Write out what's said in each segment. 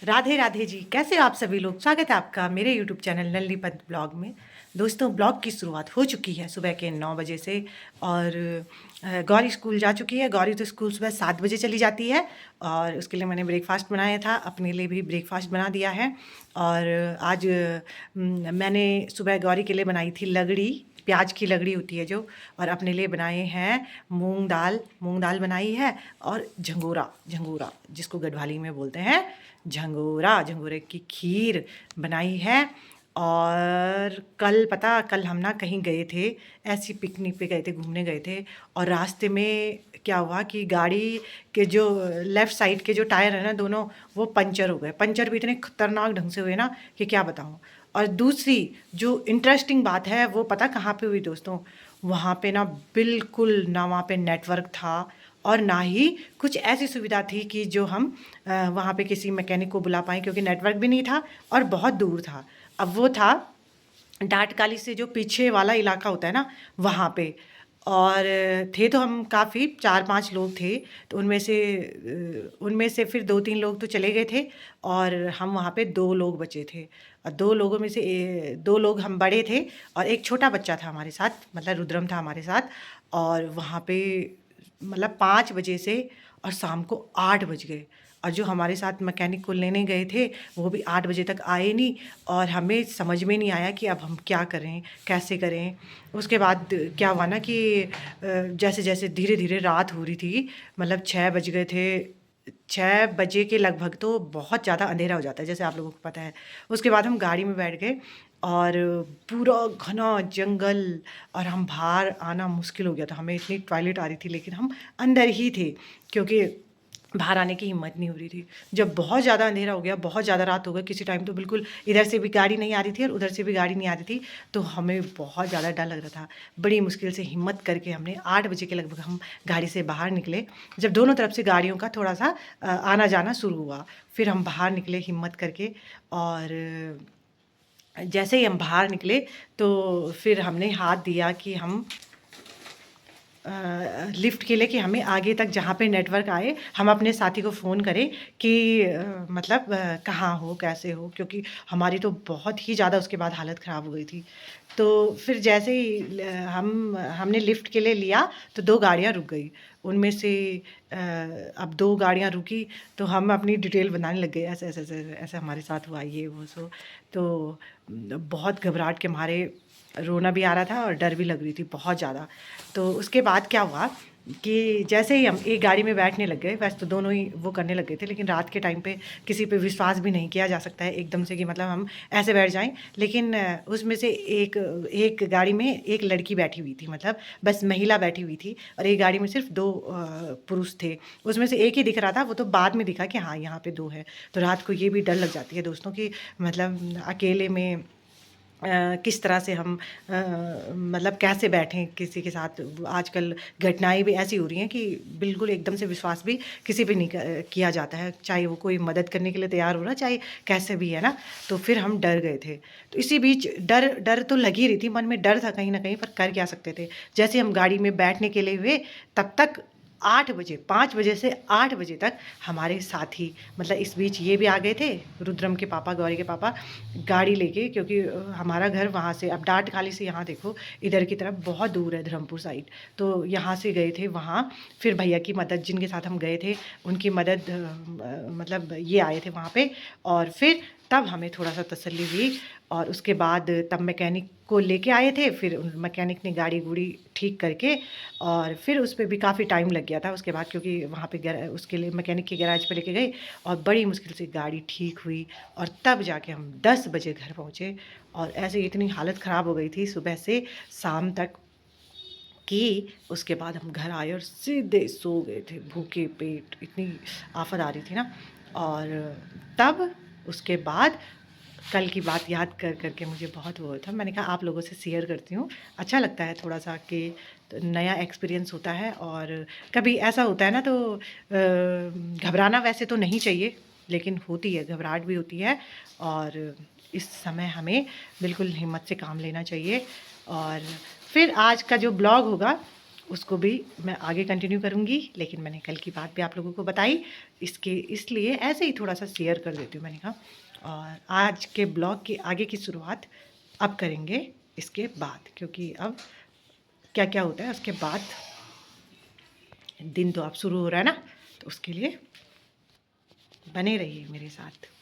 राधे राधे जी, कैसे हो आप सभी लोग। स्वागत है आपका मेरे यूट्यूब चैनल नल्ली पंत ब्लॉग में। दोस्तों, ब्लॉग की शुरुआत हो चुकी है सुबह के 9 बजे से। और गौरी स्कूल जा चुकी है। गौरी तो स्कूल सुबह 7 बजे चली जाती है और उसके लिए मैंने ब्रेकफास्ट बनाया था, अपने लिए भी ब्रेकफास्ट बना दिया है। और आज मैंने सुबह गौरी के लिए बनाई थी लगड़ी, प्याज की लगड़ी होती है जो। और अपने लिए बनाए हैं मूंग दाल बनाई है। और झंगोरा झंगोरा जिसको गढ़वाली में बोलते हैं झंगोरा, झंगोरे की खीर बनाई है। और कल हम ना कहीं गए थे, ऐसी पिकनिक पे गए थे, घूमने गए थे। और रास्ते में क्या हुआ कि गाड़ी के जो लेफ़्ट साइड के जो टायर है ना दोनों, वो पंचर हो गए। पंचर भी इतने खतरनाक ढंग से हुए ना कि क्या बताऊँ। और दूसरी जो इंटरेस्टिंग बात है वो पता कहाँ पे हुई दोस्तों। वहाँ पे ना बिल्कुल ना वहाँ पे नेटवर्क था और ना ही कुछ ऐसी सुविधा थी कि जो हम वहाँ पे किसी मैकेनिक को बुला पाएँ, क्योंकि नेटवर्क भी नहीं था और बहुत दूर था। अब वो था डाटकाली से जो पीछे वाला इलाका होता है ना, वहाँ पे। और थे तो हम काफ़ी 4-5 लोग थे। तो उनमें से फिर 2-3 लोग तो चले गए थे और हम वहाँ पे 2 लोग बचे थे। और 2 लोगों में से 2 लोग हम बड़े थे और एक छोटा बच्चा था हमारे साथ, मतलब रुद्रम था हमारे साथ। और वहाँ पे मतलब 5 बजे से और शाम को 8 बज गए। और जो हमारे साथ मैकेनिक को लेने गए थे वो भी 8 बजे तक आए नहीं। और हमें समझ में नहीं आया कि अब हम क्या करें, कैसे करें। उसके बाद क्या हुआ ना कि जैसे जैसे धीरे धीरे रात हो रही थी, मतलब 6 बज गए थे। 6 बजे के लगभग तो बहुत ज़्यादा अंधेरा हो जाता है, जैसे आप लोगों को पता है। उसके बाद हम गाड़ी में बैठ गए और पूरा घना जंगल। और हम बाहर आना मुश्किल हो गया था, हमें इतनी टॉयलेट आ रही थी लेकिन हम अंदर ही थे, क्योंकि बाहर आने की हिम्मत नहीं हो रही थी। जब बहुत ज़्यादा अंधेरा हो गया, बहुत ज़्यादा रात हो गई, किसी टाइम तो बिल्कुल इधर से भी गाड़ी नहीं आ रही थी और उधर से भी गाड़ी नहीं आ रही थी। तो हमें बहुत ज़्यादा डर लग रहा था। बड़ी मुश्किल से हिम्मत करके हमने 8 बजे के लगभग हम गाड़ी से बाहर निकले। जब दोनों तरफ से गाड़ियों का थोड़ा सा आना जाना शुरू हुआ, फिर हम बाहर निकले हिम्मत करके। और जैसे ही हम बाहर निकले तो फिर हमने हाथ दिया कि हम लिफ्ट के लिए, कि हमें आगे तक जहाँ पे नेटवर्क आए हम अपने साथी को फ़ोन करें कि मतलब कहाँ हो, कैसे हो, क्योंकि हमारी तो बहुत ही ज़्यादा उसके बाद हालत ख़राब हो गई थी। तो फिर जैसे ही हमने लिफ्ट के लिए लिया तो 2 गाड़ियाँ रुक गई। उनमें से अब 2 गाड़ियाँ रुकी तो हम अपनी डिटेल बनाने लग गए, ऐसे ऐसे ऐसे ऐसे हमारे साथ हुआ, ये वो सो। तो बहुत घबराहट के मारे रोना भी आ रहा था और डर भी लग रही थी बहुत ज़्यादा। तो उसके बाद क्या हुआ कि जैसे ही हम एक गाड़ी में बैठने लग गए, वैसे तो दोनों ही वो करने लग गए थे, लेकिन रात के टाइम पे किसी पे विश्वास भी नहीं किया जा सकता है एकदम से कि मतलब हम ऐसे बैठ जाएं। लेकिन उसमें से एक एक गाड़ी में एक लड़की बैठी हुई थी, मतलब बस महिला बैठी हुई थी। और एक गाड़ी में सिर्फ 2 पुरुष थे। उसमें से एक ही दिख रहा था, वो तो बाद में दिखा कि हाँ यहाँ पे 2 हैं। तो रात को ये भी डर लग जाती है दोस्तों कि मतलब अकेले में किस तरह से हम मतलब कैसे बैठें किसी के साथ। आजकल घटनाएँ भी ऐसी हो रही हैं कि बिल्कुल एकदम से विश्वास भी किसी पे नहीं किया जाता है, चाहे वो कोई मदद करने के लिए तैयार हो रहा है, चाहे कैसे भी है ना। तो फिर हम डर गए थे। तो इसी बीच डर डर तो लगी ही रही थी, मन में डर था कहीं न कहीं, पर कर क्या सकते थे। जैसे हम गाड़ी में बैठने के लिए हुए, तब तक 8 बजे, 5 बजे से 8 बजे तक हमारे साथी, मतलब इस बीच ये भी आ गए थे, रुद्रम के पापा, गौरी के पापा, गाड़ी लेके। क्योंकि हमारा घर वहाँ से, अब डाटखाली से यहाँ देखो इधर की तरफ बहुत दूर है, धर्मपुर साइड। तो यहाँ से गए थे वहाँ। फिर भैया की मदद, जिनके साथ हम गए थे उनकी मदद, मतलब ये आए थे वहाँ पे। और फिर तब हमें थोड़ा सा तसल्ली हुई। और उसके बाद तब मैकेनिक को लेके आए थे, फिर मैकेनिक ने गाड़ी गुड़ी ठीक करके। और फिर उस पर भी काफ़ी टाइम लग गया था उसके बाद, क्योंकि वहाँ पे उसके लिए मैकेनिक के गैराज पे लेके गए और बड़ी मुश्किल से गाड़ी ठीक हुई। और तब जाके हम 10 बजे घर पहुँचे। और ऐसे इतनी हालत ख़राब हो गई थी सुबह से शाम तक कि उसके बाद हम घर आए और सीधे सो गए थे भूखे पेट, इतनी आफत आ रही थी ना। और तब उसके बाद कल की बात याद कर करके मुझे बहुत वो था, मैंने कहा आप लोगों से शेयर करती हूँ। अच्छा लगता है थोड़ा सा कि तो नया एक्सपीरियंस होता है। और कभी ऐसा होता है ना तो घबराना वैसे तो नहीं चाहिए, लेकिन होती है, घबराहट भी होती है। और इस समय हमें बिल्कुल हिम्मत से काम लेना चाहिए। और फिर आज का जो ब्लॉग होगा उसको भी मैं आगे कंटिन्यू करूँगी, लेकिन मैंने कल की बात भी आप लोगों को बताई, इसलिए ऐसे ही थोड़ा सा शेयर कर देती हूँ मैंने कहा। और आज के ब्लॉग की आगे की शुरुआत अब करेंगे इसके बाद, क्योंकि अब क्या क्या होता है उसके बाद, दिन तो अब शुरू हो रहा है ना, तो उसके लिए बने रहिए मेरे साथ।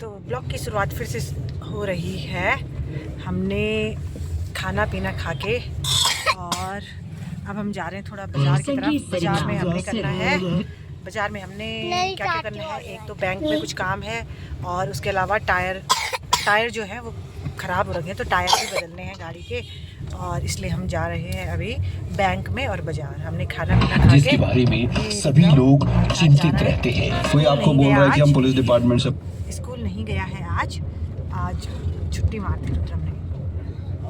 तो ब्लॉग की शुरुआत फिर से हो रही है। हमने खाना पीना खा के और अब हम जा रहे हैं थोड़ा बाज़ार की तरफ। बाज़ार में हमने करना है, बाज़ार में हमने क्या क्या करना है, एक तो बैंक में कुछ काम है और उसके अलावा टायर जो है वो ख़राब हो रखे हैं, तो टायर भी बदलने हैं गाड़ी के, और इसलिए हम जा रहे हैं अभी बैंक में और बाज़ार। हमने खाना पीना खा जिसके बारे में सभी लोग चिंतित रहते हैं। कोई आपको बोल रहा है कि हम पुलिस डिपार्टमेंट से स्कूल नहीं गया है आज छुट्टी मार दी रुद्रम ने।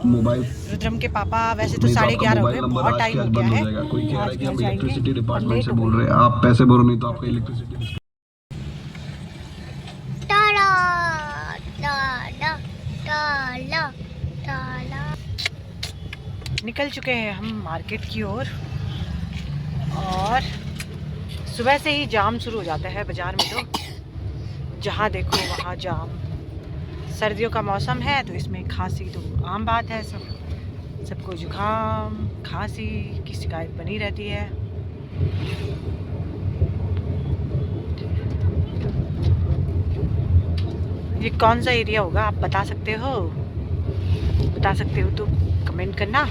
मोबाइल रुद्रम के पापा वैसे तो 11:30 हो गए, बहुत टाइम हो गया है। कोई कह रहा है कि हम आज इलेक्ट्रिसिटी जाएंगे, डिपार्टमेंट से लेट हो बोल रहे हैं, आप पैसे भरो नहीं तो आपका इलेक्ट्रिसिटी निकल चुके हैं हम मार्केट की ओर। और सुबह से ही जाम शुरू हो जाता है बाज़ार में, तो जहाँ देखो वहाँ जाम। सर्दियों का मौसम है तो इसमें खांसी तो आम बात है, सबको जुकाम खांसी की शिकायत बनी रहती है। ये कौन सा एरिया होगा आप बता सकते हो तो कमेंट करना।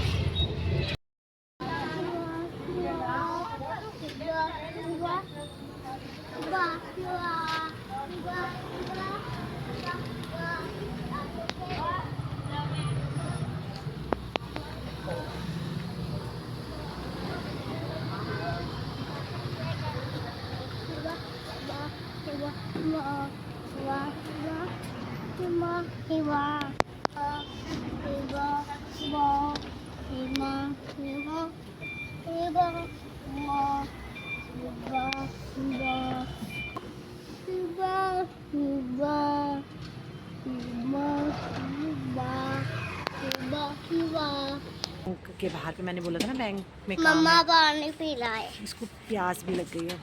के बाहर पे मैंने बोला था ना बैंक में मम्मा पानी पी रहा है, इसको प्यास भी लग गई है।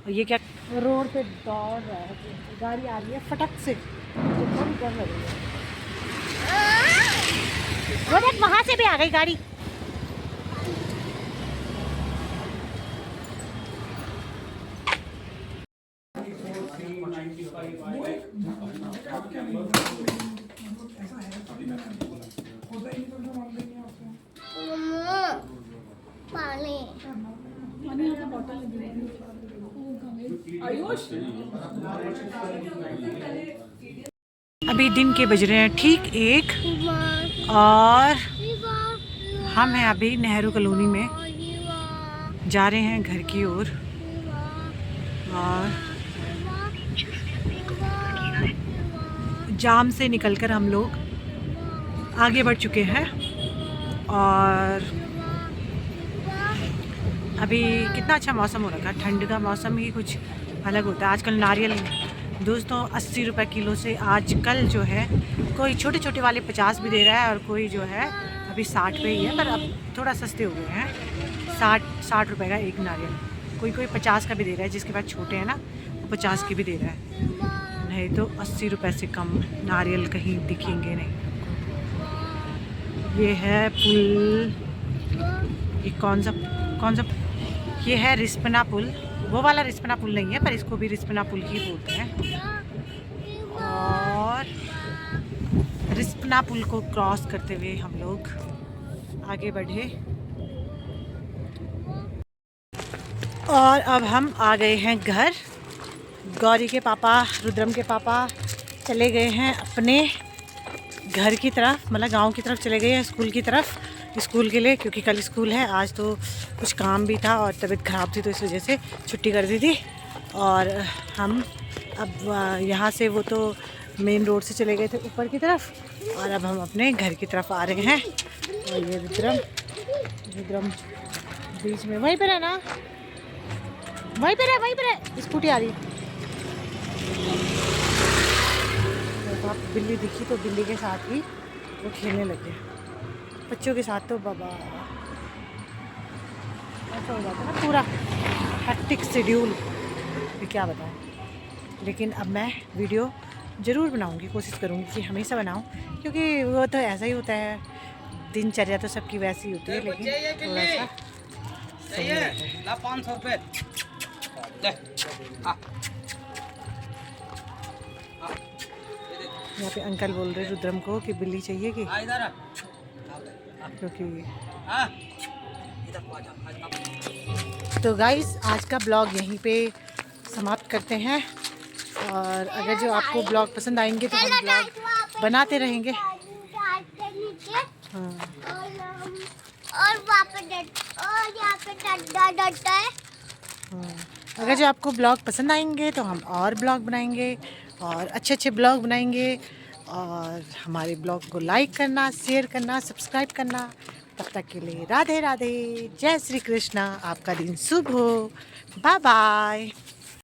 और ये क्या रोड पे दौड़ रहा है, गाड़ी आ रही है फटक से, तो बहुत डर लग रही है। वो देख वहाँ से भी आ गई गाड़ी। अभी दिन के बज रहे हैं ठीक 1 और हम हैं अभी नेहरू कॉलोनी में, जा रहे हैं घर की ओर। और जाम से निकलकर हम लोग आगे बढ़ चुके हैं। और अभी कितना अच्छा मौसम हो रखा है, ठंड का मौसम ही कुछ अलग होता है। आजकल नारियल दोस्तों 80 रुपये किलो से आजकल जो है, कोई छोटे छोटे वाले 50 भी दे रहा है और कोई जो है अभी 60 पे ही है, पर अब थोड़ा सस्ते हो गए हैं। 60 रुपये का एक नारियल, कोई 50 का भी दे रहा है, जिसके पास छोटे हैं ना वो 50 की भी दे रहा है, नहीं तो 80 रुपये से कम नारियल कहीं दिखेंगे नहीं। ये है पुल, ये कौन सा ये है रिस्पना पुल। वो वाला रिस्पना पुल नहीं है, पर इसको भी रिस्पना पुल ही बोलते हैं। और रिस्पना पुल को क्रॉस करते हुए हम लोग आगे बढ़े और अब हम आ गए हैं घर। गौरी के पापा, रुद्रम के पापा चले गए हैं अपने घर की तरफ, मतलब गांव की तरफ चले गए हैं, स्कूल की तरफ, स्कूल के लिए, क्योंकि कल स्कूल है। आज तो कुछ काम भी था और तबीयत ख़राब थी तो इस वजह से छुट्टी कर दी थी। और हम अब यहाँ से वो तो मेन रोड से चले गए थे ऊपर की तरफ और अब हम अपने घर की तरफ आ रहे हैं। और ये रुद्रम बीच में वहीं पर है ना, वहीं पर है स्कूटी आ रही है। तो आप बिल्ली दिखी तो बिल्ली के साथ ही वो खेलने लगे, बच्चों के साथ तो बाबा ऐसा हो जाता है ना पूरा हेक्टिक शेड्यूल, भी क्या बताऊँ। लेकिन अब मैं वीडियो ज़रूर बनाऊंगी, कोशिश करूंगी कि हमेशा बनाऊं, क्योंकि वो तो ऐसा ही होता है, दिनचर्या तो सबकी वैसी होती है, लेकिन थोड़ा सा सही रहता है। 500 रुपये। यहाँ पे अंकल बोल रहे रुद्रम को कि बिल्ली चाहिए कि, क्योंकि तो गाइस आज का ब्लॉग यहीं पे समाप्त करते हैं। और अगर जो आपको ब्लॉग पसंद आएंगे तो हम ब्लॉग बनाते रहेंगे। हाँ। और वहाँ पे और यहाँ पे डंडा है। हाँ। अगर जो आपको ब्लॉग पसंद आएंगे तो हम और ब्लॉग बनाएंगे और अच्छे अच्छे ब्लॉग बनाएंगे। और हमारे ब्लॉग को लाइक करना, शेयर करना, सब्सक्राइब करना। तब तक के लिए राधे राधे, जय श्री कृष्णा, आपका दिन शुभ हो, बाय बाय।